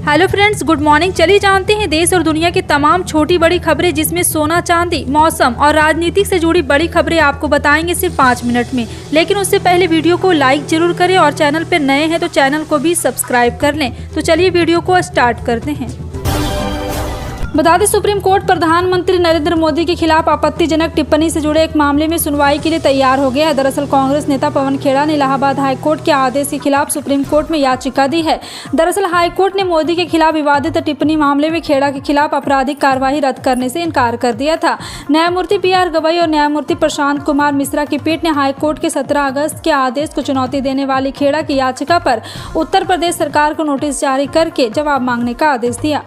Hello friends, good morning. चलिए जानते हैं देश और दुनिया की तमाम छोटी बड़ी खबरें, जिसमें सोना चांदी, मौसम और राजनीति से जुड़ी बड़ी खबरें आपको बताएंगे सिर्फ 5 मिनट में। लेकिन उससे पहले वीडियो को लाइक जरूर करें और चैनल पर नए हैं तो चैनल को भी सब्सक्राइब कर लें। तो चलिए वीडियो को स्टार्ट करते हैं। बता दें, सुप्रीम कोर्ट प्रधानमंत्री नरेंद्र मोदी के खिलाफ आपत्तिजनक टिप्पणी से जुड़े एक मामले में सुनवाई के लिए तैयार हो गया है। दरअसल कांग्रेस नेता पवन खेड़ा ने इलाहाबाद हाईकोर्ट के आदेश के खिलाफ सुप्रीम कोर्ट में याचिका दी है। दरअसल हाईकोर्ट ने मोदी के खिलाफ विवादित टिप्पणी मामले में खेड़ा के खिलाफ आपराधिक कार्रवाई रद्द करने से इनकार कर दिया था। न्यायमूर्ति BR गवई और न्यायमूर्ति प्रशांत कुमार मिश्रा की पीठ ने हाईकोर्ट के 17 अगस्त के आदेश को चुनौती देने वाली खेड़ा की याचिका पर उत्तर प्रदेश सरकार को नोटिस जारी करके जवाब मांगने का आदेश दिया।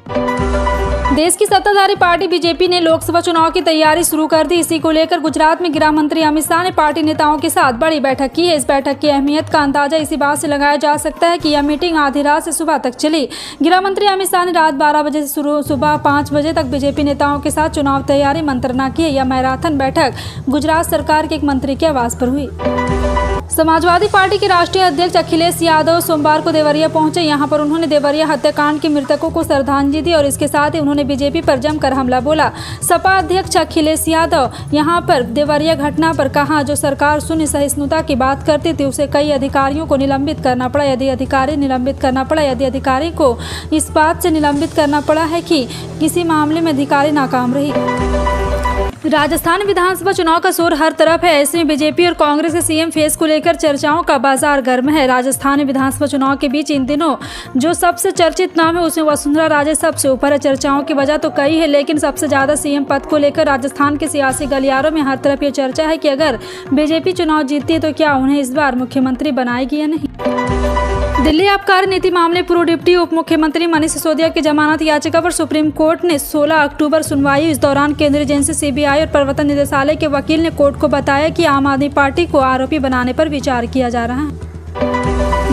देश की सत्ताधारी पार्टी बीजेपी ने लोकसभा चुनाव की तैयारी शुरू कर दी। इसी को लेकर गुजरात में गृह मंत्री अमित शाह ने पार्टी नेताओं के साथ बड़ी बैठक की है। इस बैठक की अहमियत का अंदाजा इसी बात से लगाया जा सकता है कि यह मीटिंग आधी रात से सुबह तक चली। गृह मंत्री अमित शाह ने रात 12 बजे से शुरू सुबह 5 बजे तक बीजेपी नेताओं के साथ चुनाव तैयारी मंत्रणा की। यह मैराथन बैठक गुजरात सरकार के एक मंत्री के आवास पर हुई। समाजवादी पार्टी के राष्ट्रीय अध्यक्ष अखिलेश यादव सोमवार को देवरिया पहुंचे। यहां पर उन्होंने देवरिया हत्याकांड के मृतकों को श्रद्धांजलि दी और इसके साथ ही उन्होंने बीजेपी पर जमकर हमला बोला। सपा अध्यक्ष अखिलेश यादव यहां पर देवरिया घटना पर कहा, जो सरकार शून्य सहिष्णुता की बात करती थी उसे कई अधिकारियों को निलंबित करना पड़ा। यदि अधिकारी को इस बात से निलंबित करना पड़ा है कि किसी मामले में अधिकारी नाकाम रही। राजस्थान विधानसभा चुनाव का शोर हर तरफ है। ऐसे में बीजेपी और कांग्रेस के सीएम फेस को लेकर चर्चाओं का बाजार गर्म है। राजस्थान विधानसभा चुनाव के बीच इन दिनों जो सबसे चर्चित नाम है उसमें वसुंधरा राजे सबसे ऊपर है। चर्चाओं की वजह तो कई है, लेकिन सबसे ज्यादा सीएम पद को लेकर राजस्थान के सियासी गलियारों में हर तरफ ये चर्चा है कि अगर बीजेपी चुनाव जीतती है तो क्या उन्हें इस बार मुख्यमंत्री बनाएगी या नहीं। दिल्ली आबकारी नीति मामले पूर्व डिप्टी उप मुख्यमंत्री मनीष सिसोदिया की जमानत याचिका पर सुप्रीम कोर्ट ने 16 अक्टूबर सुनवाई। इस दौरान केंद्रीय एजेंसी CBI और प्रवर्तन निदेशालय के वकील ने कोर्ट को बताया कि आम आदमी पार्टी को आरोपी बनाने पर विचार किया जा रहा है।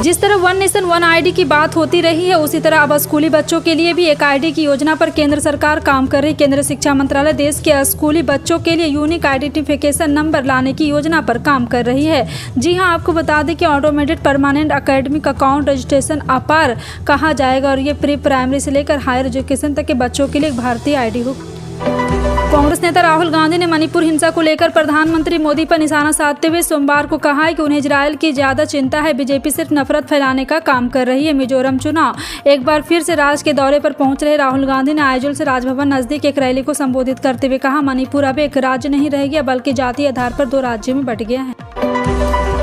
जिस तरह वन नेशन वन ID की बात होती रही है, उसी तरह अब स्कूली बच्चों के लिए भी एक ID की योजना पर केंद्र सरकार काम कर रही है। केंद्रीय शिक्षा मंत्रालय देश के स्कूली बच्चों के लिए यूनिक आइडेंटिफिकेशन नंबर लाने की योजना पर काम कर रही है। जी हां, आपको बता दें कि automated permanent academic account registration APAR कहा जाएगा और ये प्री प्राइमरी से लेकर हायर एजुकेशन तक के बच्चों के लिए एक भारतीय ID होगी। कांग्रेस नेता राहुल गांधी ने मणिपुर हिंसा को लेकर प्रधानमंत्री मोदी पर निशाना साधते हुए सोमवार को कहा है कि उन्हें इजरायल की ज्यादा चिंता है। बीजेपी सिर्फ नफरत फैलाने का काम कर रही है। मिजोरम चुनाव एक बार फिर से राज्य के दौरे पर पहुंच रहे राहुल गांधी ने आइजोल से राजभवन नजदीक एक रैली को संबोधित करते हुए कहा, मणिपुर अब एक राज्य नहीं रह गया बल्कि जातीय आधार पर 2 राज्यों में बंट गया है।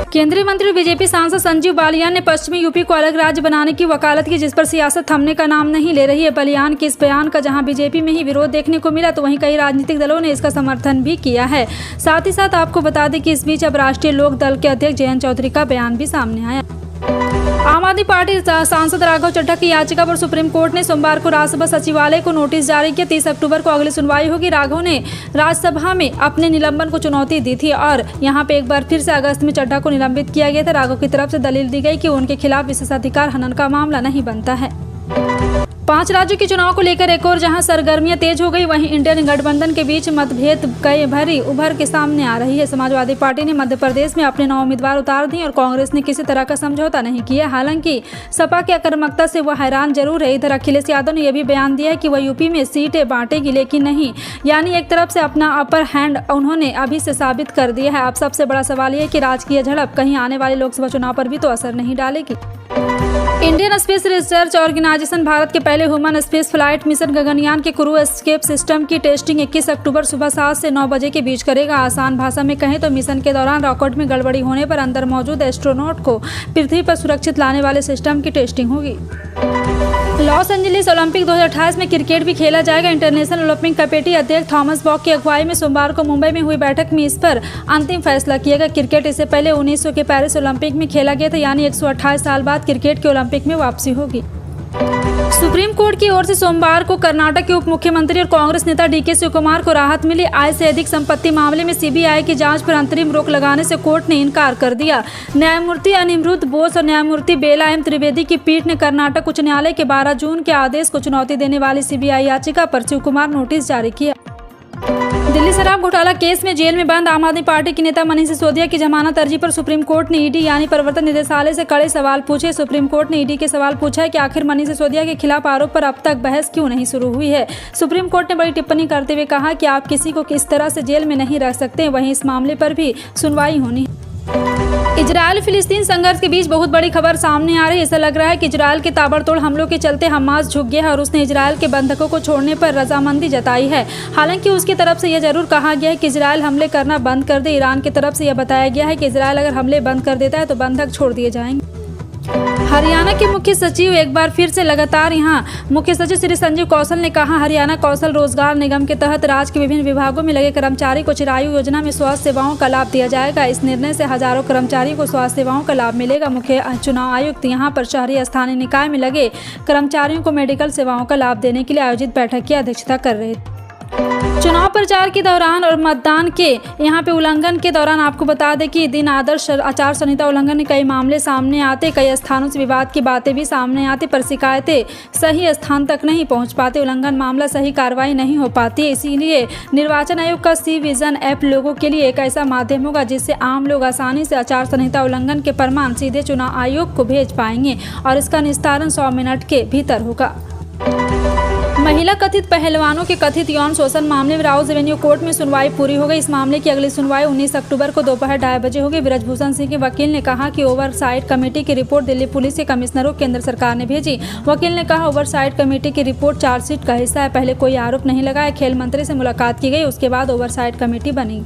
केंद्रीय मंत्री और बीजेपी सांसद संजीव बालियान ने पश्चिमी यूपी को अलग राज्य बनाने की वकालत की, जिस पर सियासत थमने का नाम नहीं ले रही है। बालियान के इस बयान का जहां बीजेपी में ही विरोध देखने को मिला तो वहीं कई राजनीतिक दलों ने इसका समर्थन भी किया है। साथ ही साथ आपको बता दें कि इस बीच अब राष्ट्रीय लोक दल के अध्यक्ष जयंत चौधरी का बयान भी सामने आया। आम आदमी पार्टी सांसद राघव चड्ढा की याचिका पर सुप्रीम कोर्ट ने सोमवार को राज्यसभा सचिवालय को नोटिस जारी किया। 30 अक्टूबर को अगली सुनवाई होगी। राघव ने राज्यसभा में अपने निलंबन को चुनौती दी थी और यहां पे एक बार फिर से अगस्त में चड्ढा को निलंबित किया गया था। राघव की तरफ से दलील दी गई कि उनके खिलाफ विशेषाधिकार हनन का मामला नहीं बनता है। 5 राज्यों के चुनाव को लेकर एक और जहां सरगर्मियां तेज हो गई, वहीं इंडियन गठबंधन के बीच मतभेद कई भरी उभर के सामने आ रही है। समाजवादी पार्टी ने मध्य प्रदेश में अपने 9 उम्मीदवार उतार दिए और कांग्रेस ने किसी तरह का समझौता नहीं किया। हालांकि सपा की आक्रामकता से वह हैरान जरूर है। इधर अखिलेश यादव ने यह भी बयान दिया है कि वह यूपी में सीटें बांटेगी, लेकिन नहीं, यानी एक तरफ से अपना अपर हैंड उन्होंने अभी से साबित कर दिया है। अब सबसे बड़ा सवाल यह है कि राजकीय झड़प कहीं आने वाले लोकसभा चुनाव पर भी तो असर नहीं डालेगी। Indian space research organisation Bharat के पहले human space flight mission Gaganyaan के क्रू एस्केप सिस्टम की टेस्टिंग 21 अक्टूबर सुबह 7 से 9 बजे के बीच करेगा। आसान भाषा में कहें तो मिशन के दौरान रॉकेट में गड़बड़ी होने पर अंदर मौजूद एस्ट्रोनॉट को पृथ्वी पर सुरक्षित लाने वाले सिस्टम की टेस्टिंग होगी। लॉस एंजलिस ओलंपिक 2028 में क्रिकेट भी खेला जाएगा। इंटरनेशनल ओलंपिक कमेटी अध्यक्ष थॉमस बॉक की अगुवाई में सोमवार को मुंबई में हुई बैठक में इस पर अंतिम फैसला किया गया। क्रिकेट इससे पहले 1900 के पेरिस ओलंपिक में खेला गया था, यानी 128 साल बाद क्रिकेट के ओलंपिक में वापसी होगी। सुप्रीम कोर्ट की ओर से सोमवार को कर्नाटक के उप मुख्यमंत्री और कांग्रेस नेता DK शिवकुमार को राहत मिली। आय से अधिक संपत्ति मामले में CBI की जांच पर अंतरिम रोक लगाने से कोर्ट ने इनकार कर दिया। न्यायमूर्ति अनिरुद्ध बोस और न्यायमूर्ति बेला M त्रिवेदी की पीठ ने कर्नाटक उच्च न्यायालय के 12 जून के आदेश को चुनौती देने वाली CBI याचिका पर शिवकुमार नोटिस जारी किया। दिल्ली शराब घोटाला केस में जेल में बंद आम आदमी पार्टी के नेता मनीष सिसोदिया की जमानत अर्जी पर सुप्रीम कोर्ट ने ईडी यानी प्रवर्तन निदेशालय से कड़े सवाल पूछे। सुप्रीम कोर्ट ने ईडी के सवाल पूछा है कि आखिर मनीष सिसोदिया के खिलाफ आरोप पर अब तक बहस क्यों नहीं शुरू हुई है। सुप्रीम कोर्ट ने बड़ी टिप्पणी करते हुए कहा कि आप किसी को किस तरह से जेल में नहीं रख सकते, वहीं इस मामले पर भी सुनवाई होनी है। इजरायल फिलिस्तीन संघर्ष के बीच बहुत बड़ी खबर सामने आ रही है। ऐसा लग रहा है कि इजरायल के ताबड़तोड़ हमलों के चलते हमास झुक गया है और उसने इजरायल के बंधकों को छोड़ने पर रजामंदी जताई है। हालांकि उसकी तरफ से यह जरूर कहा गया है कि इजरायल हमले करना बंद कर दे। ईरान की तरफ से यह बताया गया है कि इजरायल अगर हमले बंद कर देता है तो बंधक छोड़ दिए जाएंगे। हरियाणा के मुख्य सचिव एक बार फिर से लगातार मुख्य सचिव श्री संजीव कौशल ने कहा, हरियाणा कौशल रोजगार निगम के तहत राज्य के विभिन्न विभागों में लगे कर्मचारी को चिरायु योजना में स्वास्थ्य सेवाओं का लाभ दिया जाएगा। इस निर्णय से हजारों कर्मचारियों को स्वास्थ्य सेवाओं का लाभ मिलेगा। मुख्य चुनाव आयुक्त यहां पर शहरी स्थानीय निकाय में लगे कर्मचारियों को मेडिकल सेवाओं का लाभ देने के लिए आयोजित बैठक की अध्यक्षता कर रहे थे। चुनाव प्रचार के दौरान और मतदान के यहाँ पे उल्लंघन के दौरान आपको बता दें कि दिन आदर्श आचार संहिता उल्लंघन के कई मामले सामने आते, कई स्थानों से विवाद की बातें भी सामने आती, पर शिकायतें सही स्थान तक नहीं पहुँच पाती, उल्लंघन मामला सही कार्रवाई नहीं हो पाती है। इसीलिए निर्वाचन आयोग का सी विजन ऐप लोगों के लिए एक ऐसा माध्यम होगा जिससे आम लोग आसानी से आचार संहिता उल्लंघन के प्रमाण सीधे चुनाव आयोग को भेज पाएंगे और इसका निस्तारण 100 मिनट के भीतर होगा। महिला कथित पहलवानों के कथित यौन शोषण मामले में राउज रेवेन्यू कोर्ट में सुनवाई पूरी हो गई। इस मामले की अगली सुनवाई 19 अक्टूबर को दोपहर 2:30 बजे होगी। ब्रजभूषण सिंह के वकील ने कहा कि ओवरसाइट कमेटी की रिपोर्ट दिल्ली पुलिस के कमिश्नरों को केंद्र सरकार ने भेजी। वकील ने कहा, ओवरसाइट कमेटी की रिपोर्ट चार्जशीट का हिस्सा है। पहले कोई आरोप नहीं लगाया। खेल मंत्री से मुलाकात की गई, उसके बाद ओवरसाइट कमेटी बनी।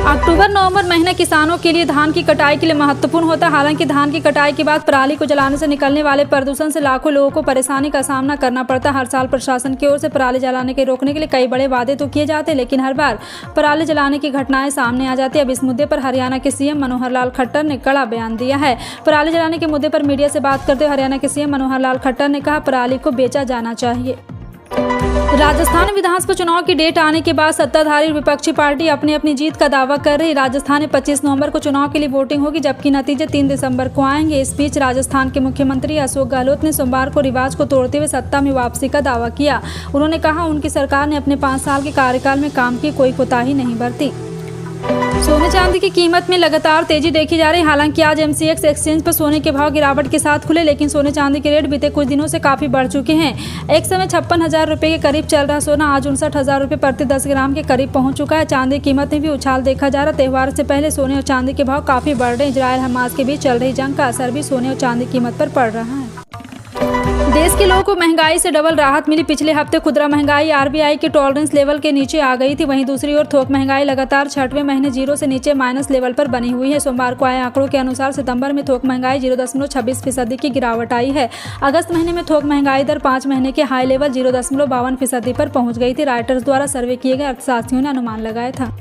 अक्टूबर-नवंबर महीना किसानों के लिए धान की कटाई के लिए महत्वपूर्ण होता है। हालांकि धान की कटाई के बाद पराली को जलाने से निकलने वाले प्रदूषण से लाखों लोगों को परेशानी का सामना करना पड़ता है। हर साल प्रशासन की ओर से पराली जलाने के रोकने के लिए कई बड़े वादे तो किए जाते हैं, लेकिन हर बार पराली जलाने की घटनाएं सामने आ जाती है। अब इस मुद्दे पर हरियाणा के सीएम मनोहर लाल खट्टर ने कड़ा बयान दिया है। पराली जलाने के मुद्दे पर मीडिया से बात करते हुए हरियाणा के सीएम मनोहर लाल खट्टर ने कहा, पराली को बेचा जाना चाहिए। राजस्थान विधानसभा चुनाव की डेट आने के बाद सत्ताधारी और विपक्षी पार्टी अपनी अपनी जीत का दावा कर रही। राजस्थान में 25 नवंबर को चुनाव के लिए वोटिंग होगी, जबकि नतीजे 3 दिसंबर को आएंगे। इस बीच राजस्थान के मुख्यमंत्री अशोक गहलोत ने सोमवार को रिवाज को तोड़ते हुए सत्ता में वापसी का दावा किया। उन्होंने कहा, उनकी सरकार ने अपने 5 साल के कार्यकाल में काम की कोई कोताही नहीं बरती। सोने चांदी की कीमत में लगातार तेजी देखी जा रही है। हालांकि आज एमसीएक्स एक्सचेंज पर सोने के भाव गिरावट के साथ खुले, लेकिन सोने चांदी के रेट बीते कुछ दिनों से काफी बढ़ चुके हैं। एक समय 56,000 रुपये के करीब चल रहा सोना आज 59,000 रुपये प्रति 10 ग्राम के करीब पहुंच चुका है। चांदी की कीमत में भी उछाल देखा जा रहा। त्यौहार से पहले सोने और चांदी के भाव काफी बढ़ रहे हैं। इजरायल हमास के बीच चल रही जंग का असर भी सोने और चांदी की कीमत पर पड़ रहा है। देश के लोगों को महंगाई से डबल राहत मिली। पिछले हफ्ते खुदरा महंगाई आरबीआई के टॉलरेंस लेवल के नीचे आ गई थी। वहीं दूसरी ओर थोक महंगाई लगातार 6वें महीने 0 से नीचे माइनस लेवल पर बनी हुई है। सोमवार को आए आंकड़ों के अनुसार सितंबर में थोक महंगाई 0.26% की गिरावट आई है। अगस्त महीने में थोक महंगाई दर 5 महीने के हाई लेवल 0.52% पर पहुंच गई थी। रॉयटर्स द्वारा सर्वे किए गए अर्थशास्त्रियों ने अनुमान लगाया था।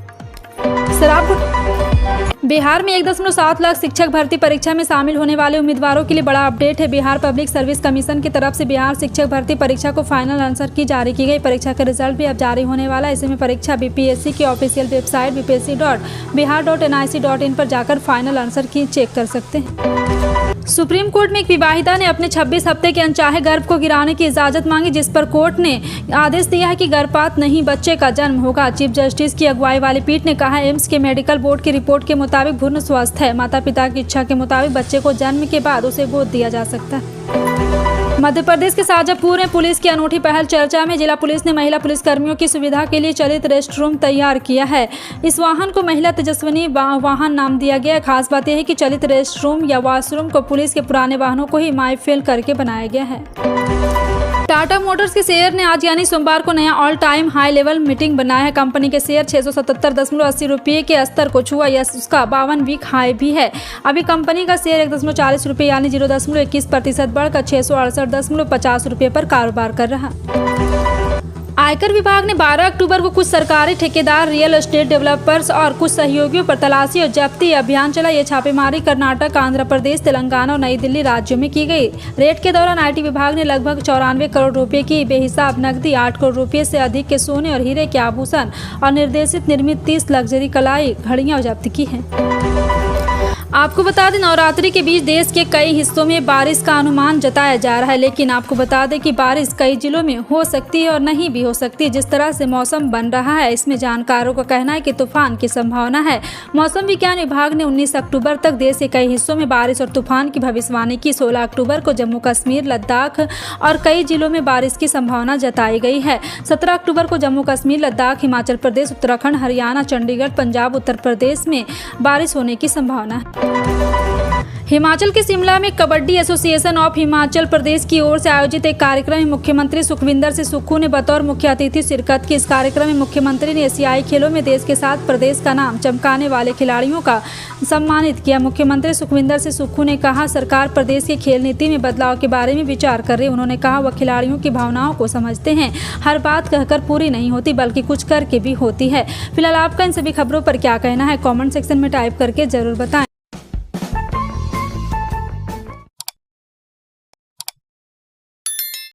बिहार में 1.7 लाख शिक्षक भर्ती परीक्षा में शामिल होने वाले उम्मीदवारों के लिए बड़ा अपडेट है। बिहार पब्लिक सर्विस कमीशन की तरफ से बिहार शिक्षक भर्ती परीक्षा को फाइनल आंसर की जारी की गई। परीक्षा का रिजल्ट भी अब जारी होने वाला है। इसमें परीक्षा बीपीएससी की ऑफिशियल वेबसाइट bpsc.bihar.nic.in पर जाकर फाइनल आंसर की चेक कर सकते हैं। सुप्रीम कोर्ट में एक विवाहिता ने अपने 26 हफ्ते के अनचाहे गर्भ को गिराने की इजाजत मांगी, जिस पर कोर्ट ने आदेश दिया है कि गर्भपात नहीं बच्चे का जन्म होगा। चीफ जस्टिस की अगुवाई वाली पीठ ने कहा, एम्स के मेडिकल बोर्ड की रिपोर्ट के मुताबिक भ्रूण स्वस्थ है। माता पिता की इच्छा के मुताबिक बच्चे को जन्म के बाद उसे गोद दिया जा सकता है। मध्य प्रदेश के शाजापुर में पुलिस की अनूठी पहल चर्चा में। जिला पुलिस ने महिला पुलिसकर्मियों की सुविधा के लिए चलित रेस्ट रूम तैयार किया है। इस वाहन को महिला तेजस्विनी वाहन नाम दिया गया है। खास बात यह है कि चलित रेस्ट रूम या वॉशरूम को पुलिस के पुराने वाहनों को ही माइफिल करके बनाया गया है। टाटा मोटर्स के शेयर ने आज यानी सोमवार को नया all time high level meeting बनाया है। कंपनी के शेयर 677.80 रुपये के स्तर को छुआ, यह उसका 52 वीक हाई भी है। अभी कंपनी का शेयर 1.40 रुपये यानी 0.21% बढ़कर 668.50 रुपये पर कारोबार कर रहा। आयकर विभाग ने 12 अक्टूबर को कुछ सरकारी ठेकेदार, रियल एस्टेट डेवलपर्स और कुछ सहयोगियों पर तलाशी और जब्ती अभियान चला। ये छापेमारी कर्नाटक, आंध्र प्रदेश, तेलंगाना और नई दिल्ली राज्यों में की गई। रेड के दौरान आईटी विभाग ने लगभग 94 करोड़ रुपए की बेहिसाब नकदी, 8 करोड़ रुपए से अधिक के सोने और हीरे के आभूषण और निर्देशित निर्मित 30 लग्जरी कलाई घड़ियां जब्त की हैं। आपको बता दें नवरात्रि के बीच देश के कई हिस्सों में बारिश का अनुमान जताया जा रहा है, लेकिन आपको बता दें कि बारिश कई जिलों में हो सकती है और नहीं भी हो सकती है। जिस तरह से मौसम बन रहा है, इसमें जानकारों का कहना है कि तूफान की संभावना है। मौसम विज्ञान विभाग ने 19 अक्टूबर तक देश के कई हिस्सों में बारिश और तूफान की भविष्यवाणी की। 16 अक्टूबर को जम्मू कश्मीर, लद्दाख और कई जिलों में बारिश की संभावना जताई गई है। 17 अक्टूबर को जम्मू कश्मीर, लद्दाख, हिमाचल प्रदेश, उत्तराखंड, हरियाणा, चंडीगढ़, पंजाब, उत्तर प्रदेश में बारिश होने की संभावना है। हिमाचल के शिमला में कबड्डी एसोसिएशन ऑफ हिमाचल प्रदेश की ओर से आयोजित एक कार्यक्रम में मुख्यमंत्री सुखविंदर सिंह सुक्खू ने बतौर मुख्य अतिथि शिरकत की। इस कार्यक्रम में मुख्यमंत्री ने एशियाई खेलों में देश के साथ प्रदेश का नाम चमकाने वाले खिलाड़ियों का सम्मानित किया। मुख्यमंत्री सुखविंदर सिंह सुक्खू ने कहा, सरकार प्रदेश की खेल नीति में बदलाव के बारे में विचार कर रही है। उन्होंने कहा, वह खिलाड़ियों की भावनाओं को समझते हैं। हर बात कहकर पूरी नहीं होती, बल्कि कुछ करके भी होती है। फिलहाल आपका इन सभी खबरों पर क्या कहना है, कमेंट सेक्शन में टाइप करके जरूर बताएं।